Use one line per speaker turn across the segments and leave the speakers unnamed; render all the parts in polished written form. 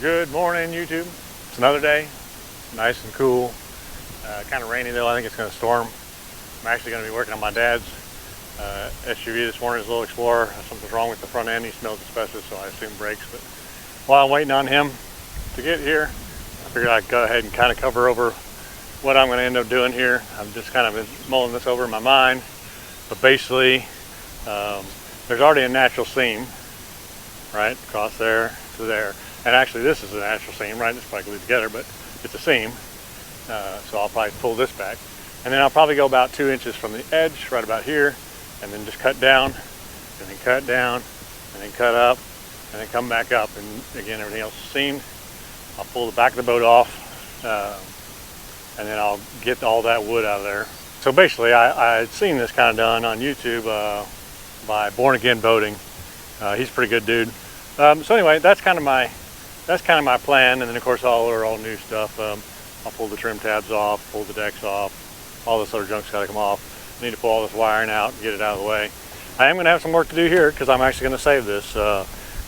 Good morning, YouTube. It's another day, nice and cool. Kind of rainy though. I think it's going to storm. I'm actually going to be working on my dad's SUV this morning, his little Explorer. Something's wrong with the front end. He smells asbestos, so I assume brakes. But while I'm waiting on him to get here, I figured I'd go ahead and kind of cover over what I'm going to end up doing here. I'm just kind of been mulling this over in my mind. But basically, there's already a natural seam, right, across there to there. And actually this is a natural seam, right? It's probably glued together, but it's a seam. So I'll probably pull this back. And then I'll probably go about 2 inches from the edge, right about here, and then just cut down, and then cut down, and then cut up, and then come back up. And again, everything else is seamed. I'll pull the back of the boat off, and then I'll get all that wood out of there. So basically, I had seen this kind of done on YouTube by Born Again Boating. He's a pretty good dude. So anyway, that's kind of my plan, and then of course all new stuff. I'll pull the trim tabs off, pull the decks off, all this other junk's got to come off. I need to pull all this wiring out and get it out of the way. I am going to have some work to do here because I'm actually going to save this.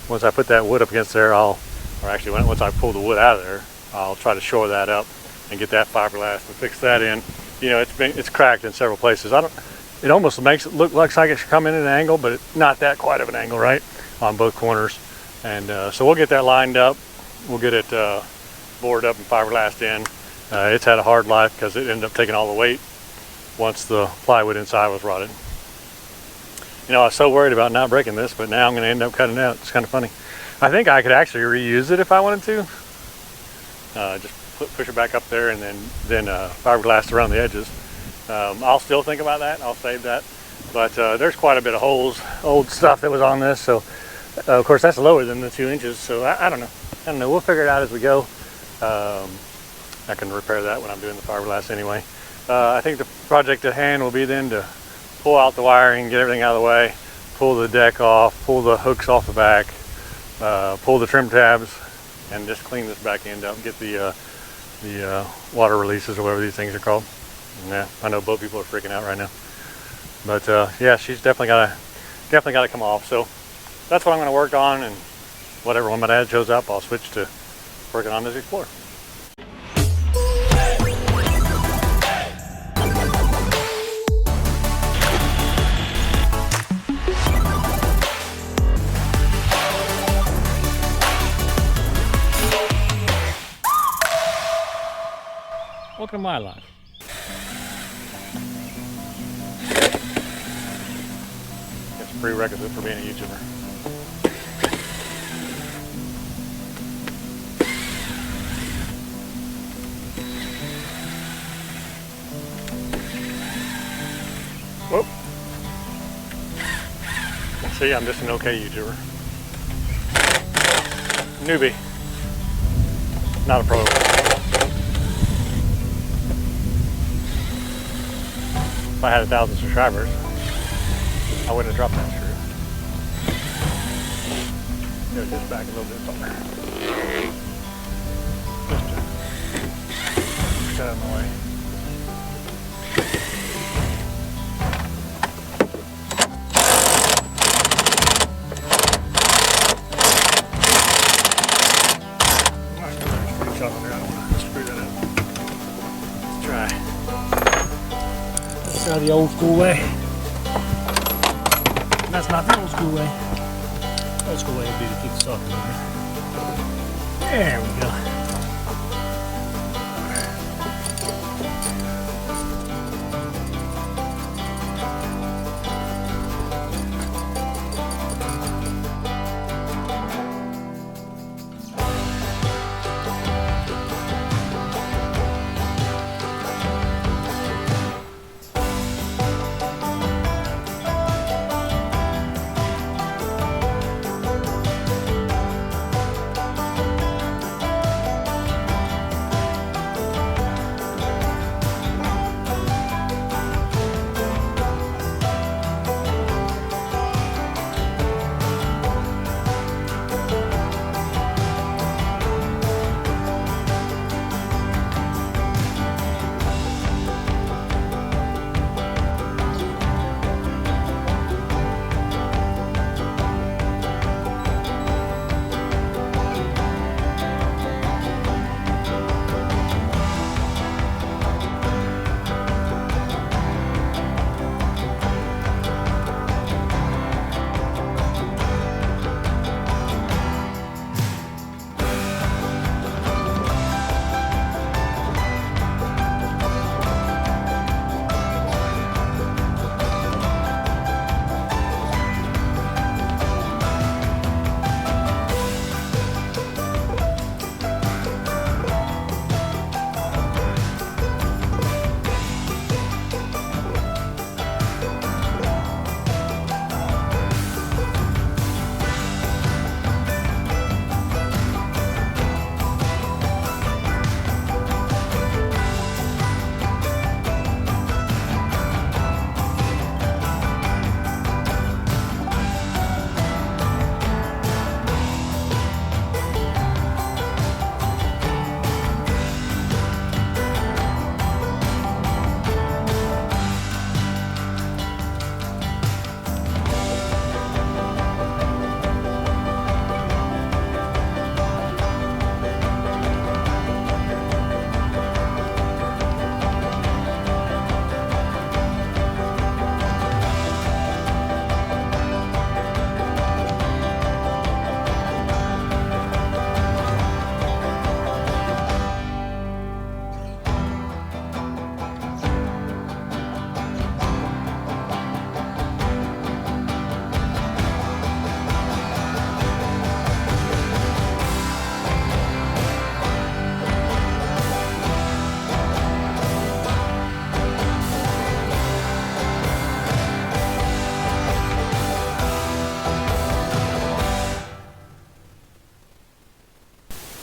Once I put that wood up against there, once I pull the wood out of there, I'll try to shore that up and get that fiberglass and fix that in. You know, it's cracked in several places. It almost makes it look like it should come in at an angle, but it's not that quite of an angle, right, on both corners. And so we'll get that lined up. We'll get it boarded up and fiberglassed in. It's had a hard life because it ended up taking all the weight once the plywood inside was rotted. You know, I was so worried about not breaking this, but now I'm going to end up cutting it out. It's kind of funny. I think I could actually reuse it if I wanted to. Just push it back up there and then fiberglass around the edges. I'll still think about that. I'll save that. But there's quite a bit of holes, old stuff that was on this. So of course that's lower than the 2 inches. So I don't know. We'll figure it out as we go. I can repair that when I'm doing the fiberglass anyway. I think the project at hand will be then to pull out the wiring, get everything out of the way, pull the deck off, pull the hooks off the back, pull the trim tabs, and just clean this back end up and get the water releases or whatever these things are called. Yeah, I know boat people are freaking out right now. But yeah, she's definitely gotta come off. So that's what I'm gonna work on, and whatever, when my dad shows up, I'll switch to working on this Explorer. Welcome to my life. It's a prerequisite for being a YouTuber. Whoop. See, I'm just an okay YouTuber. Newbie. Not a pro. If I had 1,000 subscribers, I wouldn't have dropped that screw. Go just back a little bit farther. Just to get out of my way. I don't want to screw that up. Let's try. That's the old school way. That's not the old school way. The old school way would be to keep the socket in there. There we go.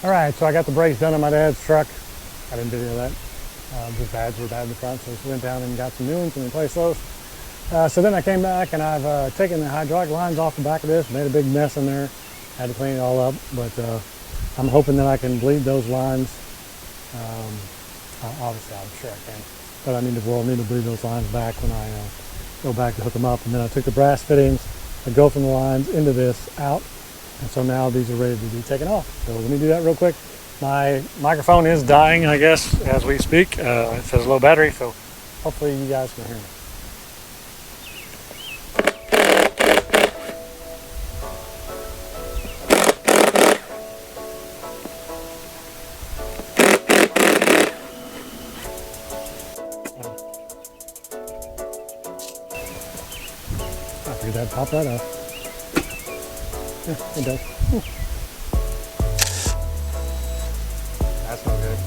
All right, so I got the brakes done on my dad's truck. I didn't video that. The pads were bad in the front, so we went down and got some new ones and replaced those. So then I came back and I've taken the hydraulic lines off the back of this, made a big mess in there. Had to clean it all up, but I'm hoping that I can bleed those lines. Obviously, I'm sure I can, but I need to bleed those lines back when I go back to hook them up. And then I took the brass fittings that go from the lines into this out, and so now these are ready to be taken off. So let me do that real quick. My microphone is dying, I guess, as we speak. It says low battery, so hopefully you guys can hear me. I figured that'd pop right off. Yeah, it does. That's not good.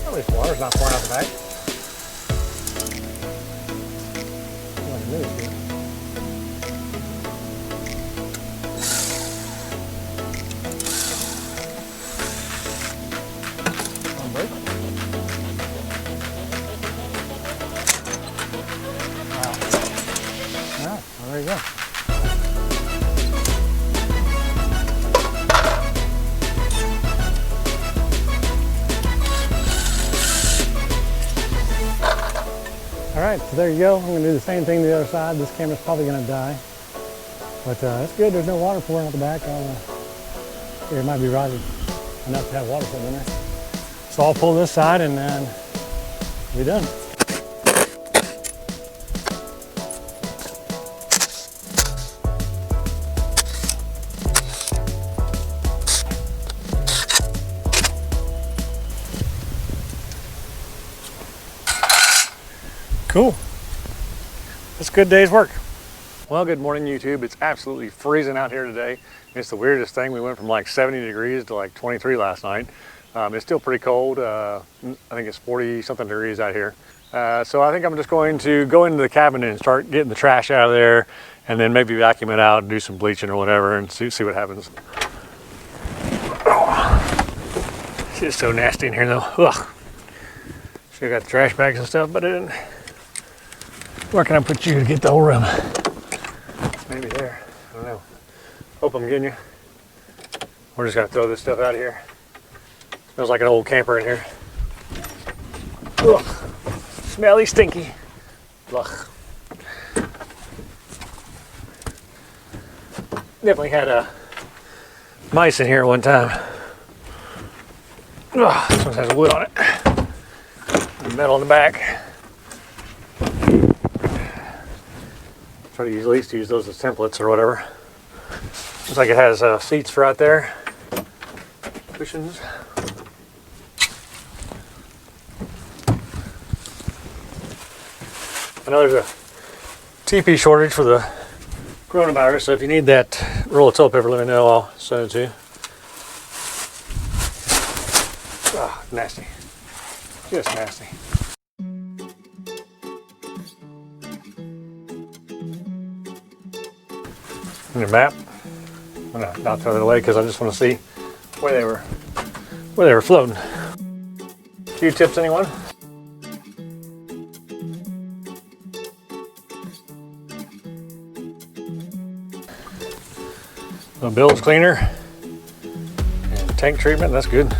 At least water's not pouring out the back. Like it is good. Brake. Wow. Yeah, well, there you go. All right, so there you go. I'm gonna do the same thing to the other side. This camera's probably gonna die, but it's good. There's no water pouring out the back. It might be rotted enough to have water pouring in there. So I'll pull this side and then we'll be done. Cool. That's a good day's work. Well, good morning, YouTube. It's absolutely freezing out here today. It's the weirdest thing. We went from like 70 degrees to like 23 last night. It's still pretty cold. I think it's 40 something degrees out here. So I think I'm just going to go into the cabin and start getting the trash out of there, and then maybe vacuum it out and do some bleaching or whatever and see what happens. Oh, it's just so nasty in here though. Ugh. Should have got the trash bags and stuff, but I didn't. Where can I put you to get the whole room? Maybe there. I don't know. Hope I'm getting you. We're just gonna throw this stuff out of here. Smells like an old camper in here. Ugh. Smelly, stinky. Ugh. Definitely had mice in here at one time. Ugh, this one has wood on it. Metal in the back. Try to at least use those as templates or whatever. Looks like it has seats for out there. Cushions. I know there's a TP shortage for the coronavirus, so if you need that roll of toilet paper, let me know. I'll send it to you. Ah, nasty. Just nasty. And your map. I'm gonna not throw it away because I just want to see where they were floating. Q-tips, anyone? A bilge cleaner and tank treatment. That's good.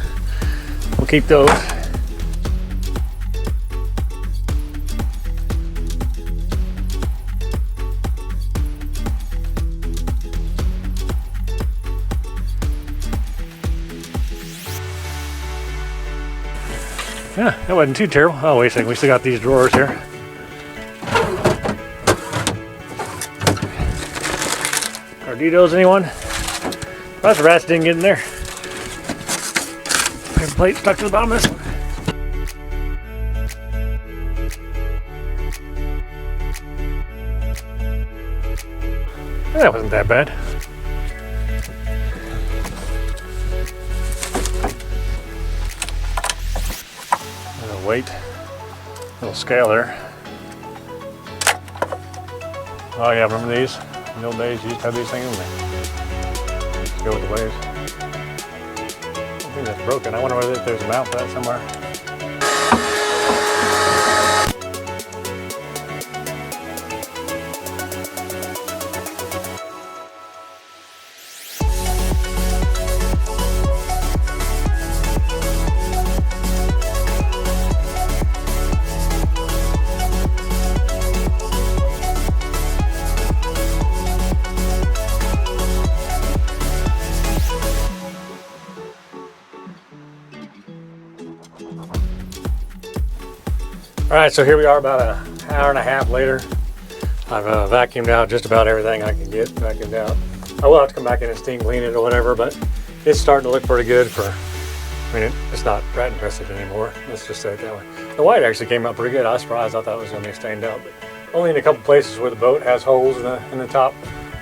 We'll keep those. Yeah, that wasn't too terrible. Oh, wait a second. We still got these drawers here. Carditos, anyone? Those rats didn't get in there. Paper plate stuck to the bottom of this one. That wasn't that bad. weight. Little scale there. Oh yeah, remember these? In the old days, you used to have these things in there. Let's go with the waves. I think that's broken. I wonder whether there's a mount for that somewhere. All right, so here we are about an hour and a half later. I've vacuumed out just about everything I can get vacuumed out. I will have to come back in and steam clean it or whatever, but it's starting to look pretty good for, I mean, it's not rat infested anymore. Let's just say it that way. The white actually came out pretty good. I was surprised. I thought it was going to be stained out, but only in a couple places where the boat has holes in the top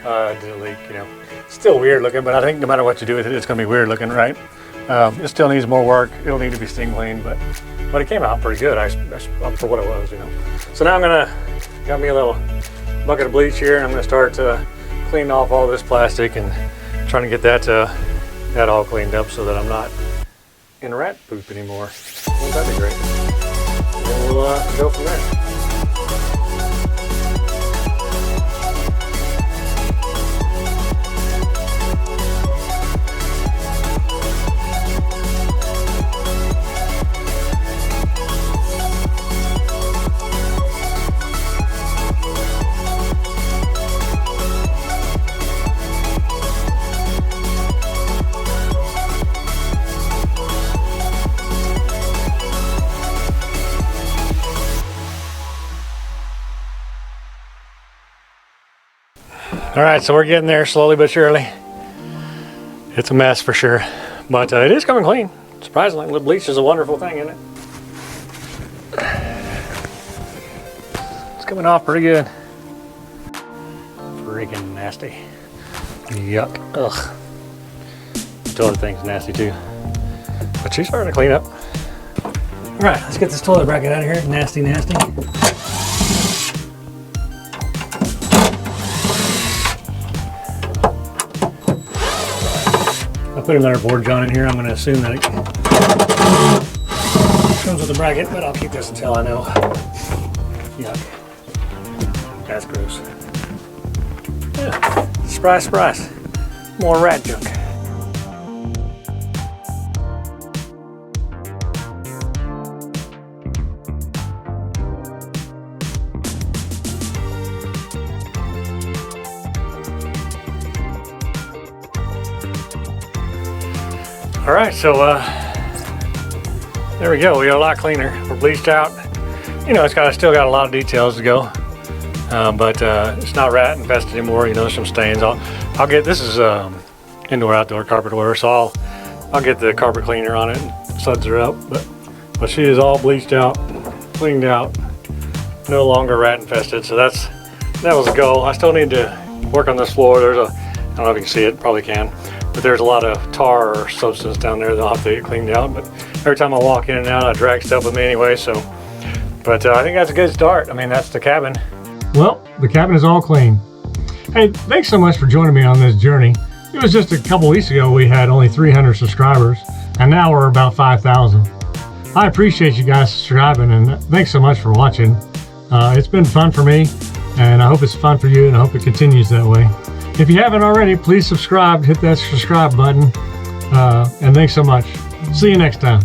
did it leak, you know. It's still weird looking, but I think no matter what you do with it, it's going to be weird looking, right? It still needs more work. It'll need to be steam cleaned, but it came out pretty good for what it was, you know. So now got me a little bucket of bleach here, and I'm gonna start cleaning off all this plastic and trying to get that all cleaned up so that I'm not in rat poop anymore. Wouldn't that be great? And we'll go from there. All right, so we're getting there slowly but surely. It's a mess for sure, but it is coming clean. Surprisingly, the bleach is a wonderful thing, isn't it? It's coming off pretty good. Freaking nasty. Yuck. Ugh. The toilet thing's nasty too. But she's starting to clean up. All right, let's get this toilet bracket out of here. Nasty, nasty. I put another board john in here. I'm going to assume that it comes with a bracket, but I'll keep this until I know. Yuck. That's gross. Yeah. Surprise, surprise. More rat junk. All right, so there we go. We got a lot cleaner. We're bleached out. You know, it's still got a lot of details to go, but it's not rat infested anymore. You know, there's some stains. I'll get this is indoor outdoor carpet wear, so I'll get the carpet cleaner on it and suds her up. But she is all bleached out, cleaned out, no longer rat infested. So that was a go. I still need to work on this floor. There's I don't know if you can see it. Probably can. But there's a lot of tar or substance down there that'll have to get cleaned out. But every time I walk in and out, I drag stuff with me anyway. So, but I think that's a good start. I mean, that's the cabin. Well, the cabin is all clean. Hey, thanks so much for joining me on this journey. It was just a couple weeks ago we had only 300 subscribers, and now we're about 5,000. I appreciate you guys subscribing, and thanks so much for watching. It's been fun for me, and I hope it's fun for you, and I hope it continues that way. If you haven't already, please subscribe, hit that subscribe button, and thanks so much. See you next time.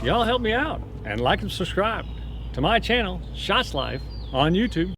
Y'all help me out and like and subscribe to my channel, Shots Life, on YouTube.